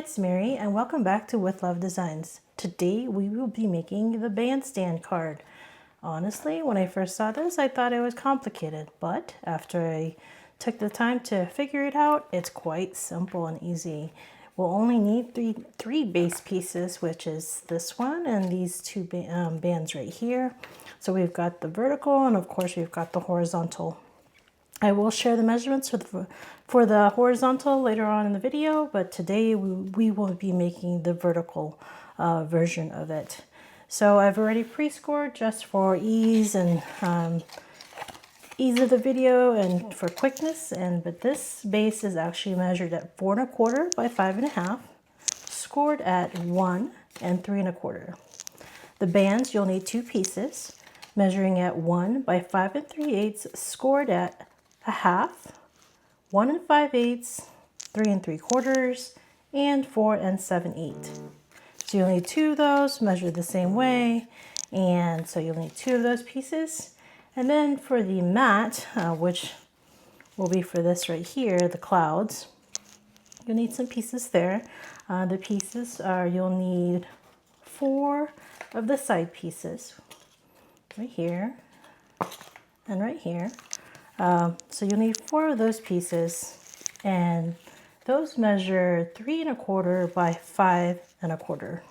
it's Mary and welcome back to With Love Designs. Today we will be making the bandstand card. Honestly, when I first saw this, I thought it was complicated, but after I took the time to figure it out, it's quite simple and easy. We'll only need three base pieces, which is this one and these two bands right here. So we've got the vertical and of course we've got the horizontal. I will share the measurements for the horizontal later on in the video, but today we will be making the vertical version of it. So I've already pre-scored just for ease and ease of the video and for quickness. But this base is actually measured at 4 1/4 by 5 1/2, scored at 1 and 3 1/4. The bands, you'll need 2 pieces, measuring at 1 by 5 3/8, scored at 1/2, 1 5/8, 3 3/4, and 4 7/8. So you'll need 2 of those measured the same way, and so you'll need 2 of those pieces. And then for the mat, which will be for this right here, the clouds, you'll need some pieces there. The pieces are, you'll need 4 of the side pieces, right here and right here. So you'll need 4 of those pieces, and those measure 3 1/4 by 5 1/4.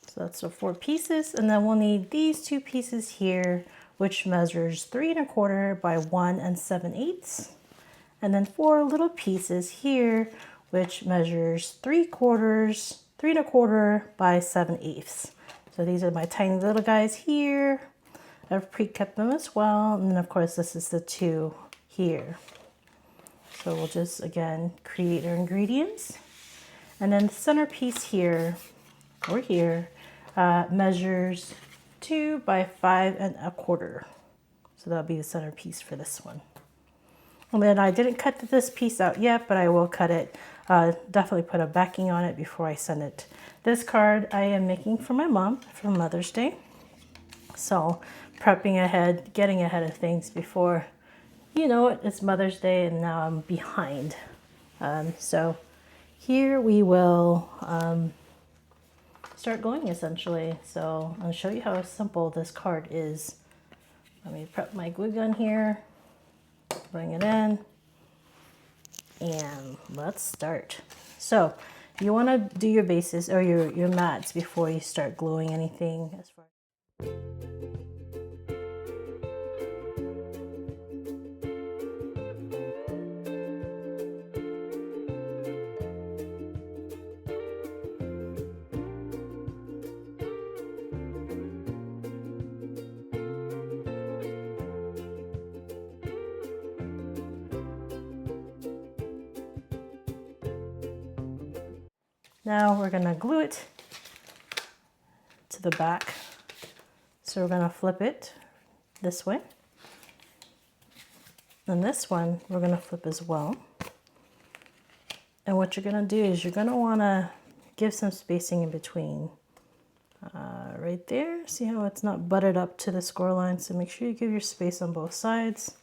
So that's the 4 pieces, and then we'll need these 2 pieces here, which measures 3 1/4 by 1 7/8, and then 4 little pieces here, which measures 3/4, 3 1/4 by 7/8. So these are my tiny little guys here. I've pre-cut them as well, and then of course this is the 2 here. So we'll just again create our ingredients, and then the centerpiece here or here measures 2 by 5 1/4. So that'll be the centerpiece for this one. And then I didn't cut this piece out yet, but I will cut it. Definitely put a backing on it before I send it. This card I am making for my mom for Mother's Day. So prepping ahead, getting ahead of things before, you know it, it's Mother's Day and now I'm behind. So here we will start going essentially. So I'll show you how simple this card is. Let me prep my glue gun here, bring it in, and let's start. So you want to do your bases or your mats before you start gluing anything. As far Now we're going to glue it to the back. So we're going to flip it this way. And this one we're going to flip as well. And what you're going to do is you're going to want to give some spacing in between. Right there. See how it's not butted up to the score line? So make sure you give your space on both sides,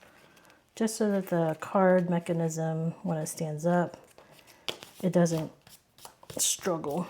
just so that the card mechanism, when it stands up, it doesn't struggle.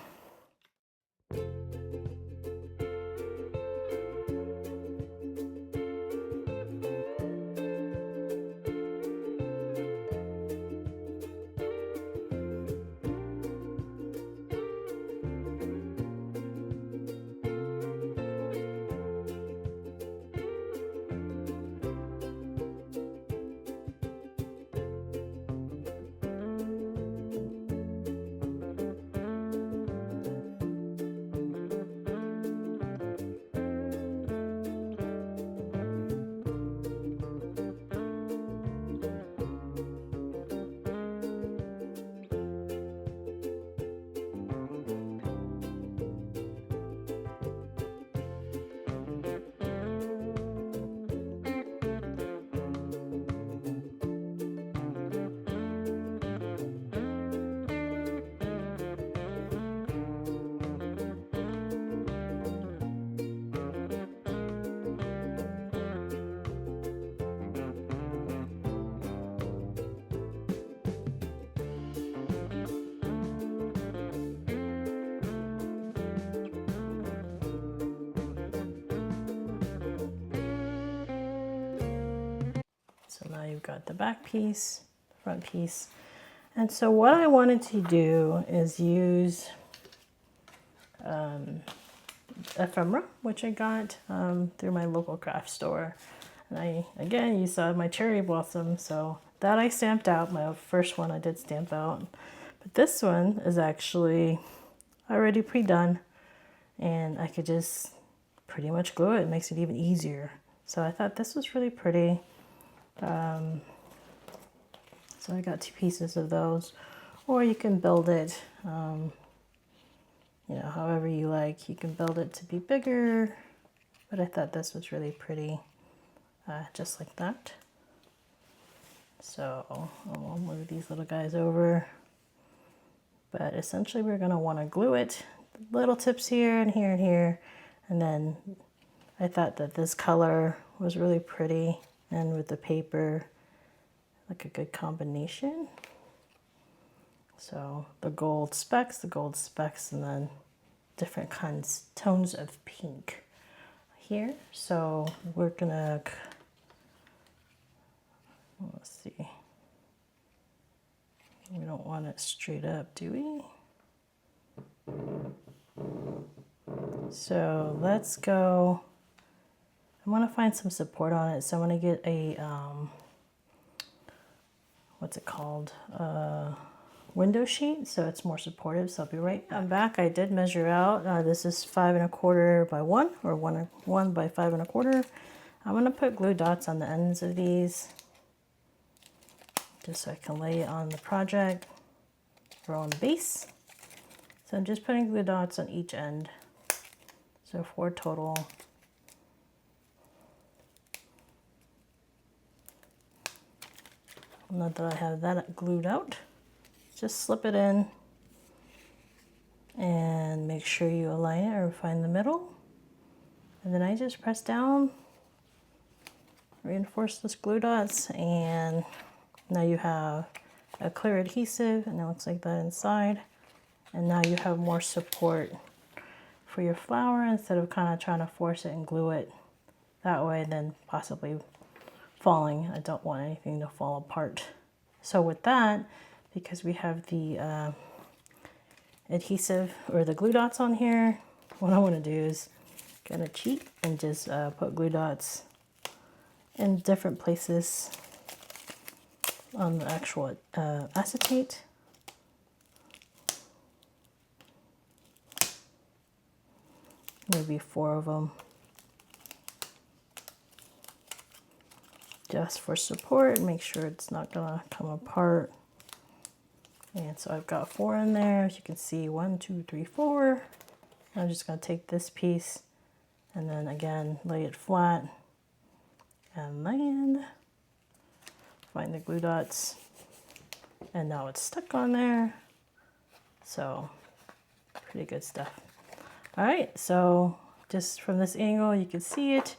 got the back piece, front piece. And so what I wanted to do is use ephemera, which I got through my local craft store. And again, you saw my cherry blossom, so that I stamped out. My first one I did stamp out. But this one is actually already pre-done, and I could just pretty much glue it. It makes it even easier. So I thought this was really pretty. So I got 2 pieces of those, or you can build it, you know, however you like. You can build it to be bigger, but I thought this was really pretty, just like that. So I'll move these little guys over. But essentially we're going to want to glue it, little tips here and here and here. And then I thought that this color was really pretty, and with the paper, like a good combination. So the gold specks, and then different tones of pink here. So we're gonna, let's see. We don't want it straight up, do we? So let's go. I want to find some support on it. So I want to get a, what's it called? Window sheet, so it's more supportive. So I'll be right back. I'm back. I did measure out. This is 5 1/4 by 1, or 1 by 5 1/4. I'm going to put glue dots on the ends of these, just so I can lay it on the project or on the base. So I'm just putting glue dots on each end. So 4 total. Now that I have that glued out, just slip it in and make sure you align it or find the middle. And then I just press down, reinforce those glue dots, and now you have a clear adhesive, and it looks like that inside. And now you have more support for your flower instead of kind of trying to force it and glue it that way, then possibly falling. I don't want anything to fall apart. So with that, because we have the adhesive or the glue dots on here, what I want to do is kind of cheat and just put glue dots in different places on the actual acetate. Maybe 4 of them, just for support. Make sure it's not gonna come apart. And so I've got 4 in there. As you can see, 1, 2, 3, 4. I'm just gonna take this piece and then again lay it flat and land. Find the glue dots, and now it's stuck on there. So pretty good stuff. All right, so just from this angle, you can see it.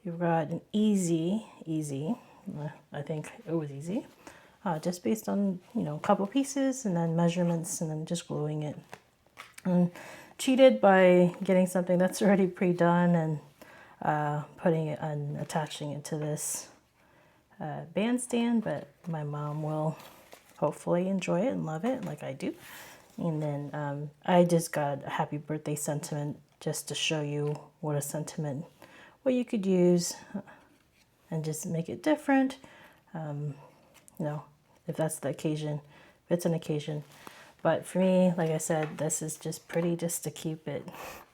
You've got an easy, I think it was easy, just based on, you know, a couple pieces and then measurements and then just gluing it. And cheated by getting something that's already pre-done and putting it and attaching it to this bandstand, but my mom will hopefully enjoy it and love it like I do. And then I just got a happy birthday sentiment just to show you what a sentiment, what you could use and just make it different. You know, if that's the occasion, if it's an occasion. But for me, like I said, this is just pretty just to keep it,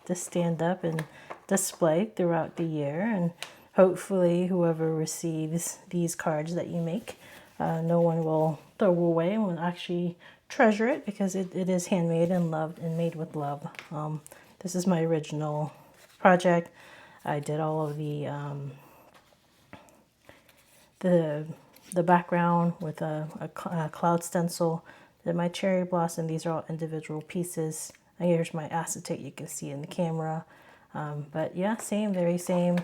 to stand up and display throughout the year. And hopefully whoever receives these cards that you make, no one will throw away and will actually treasure it, because it is handmade and loved and made with love. This is my original project. I did all of the background with a cloud stencil. Did my cherry blossom. These are all individual pieces. And here's my acetate. You can see in the camera. But yeah, same, very same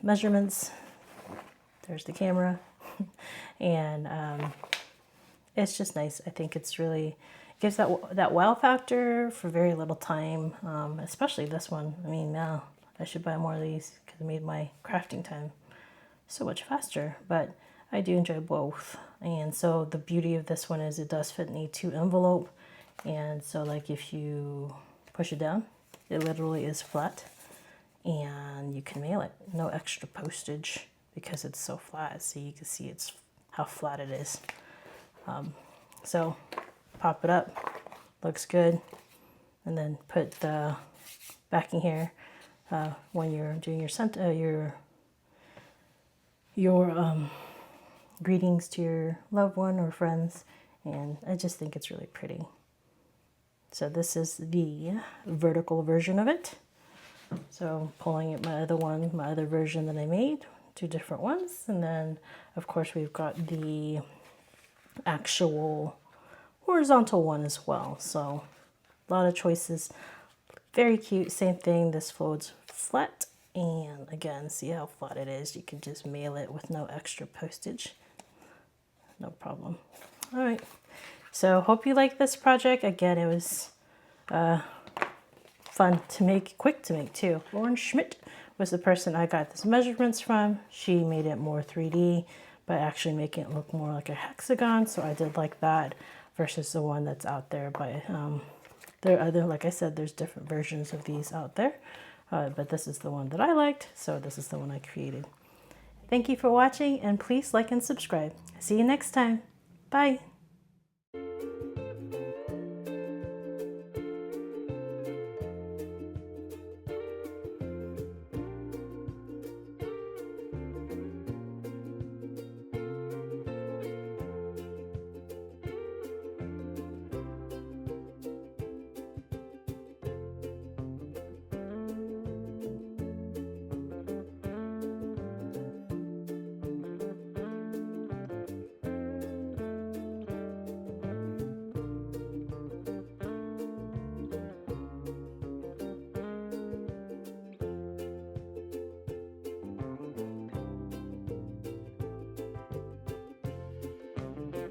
measurements. There's the camera. And it's just nice. I think it's really gives that wow factor for very little time, especially this one. I mean, now I should buy more of these because it made my crafting time so much faster. But I do enjoy both. And so the beauty of this one is it does fit in a 2 envelope. And so like if you push it down, it literally is flat and you can mail it. No extra postage because it's so flat. So you can see it's how flat it is. So pop it up, looks good. And then put the backing here when you're doing your greetings to your loved one or friends, and I just think it's really pretty. So this is the vertical version of it. So pulling it my other version that I made, 2 different ones, and then of course we've got the actual horizontal one as well. So a lot of choices. Very cute. Same thing. This folds flat, and again, see how flat it is. You can just mail it with no extra postage. No problem. All right. So hope you like this project. Again, it was fun to make, quick to make too. Lauren Schmidt was the person I got these measurements from. She made it more 3D, but actually making it look more like a hexagon. So I did like that versus the one that's out there. But there are other, like I said, there's different versions of these out there. But this is the one that I liked. So this is the one I created. Thank you for watching, and please like and subscribe. See you next time. Bye.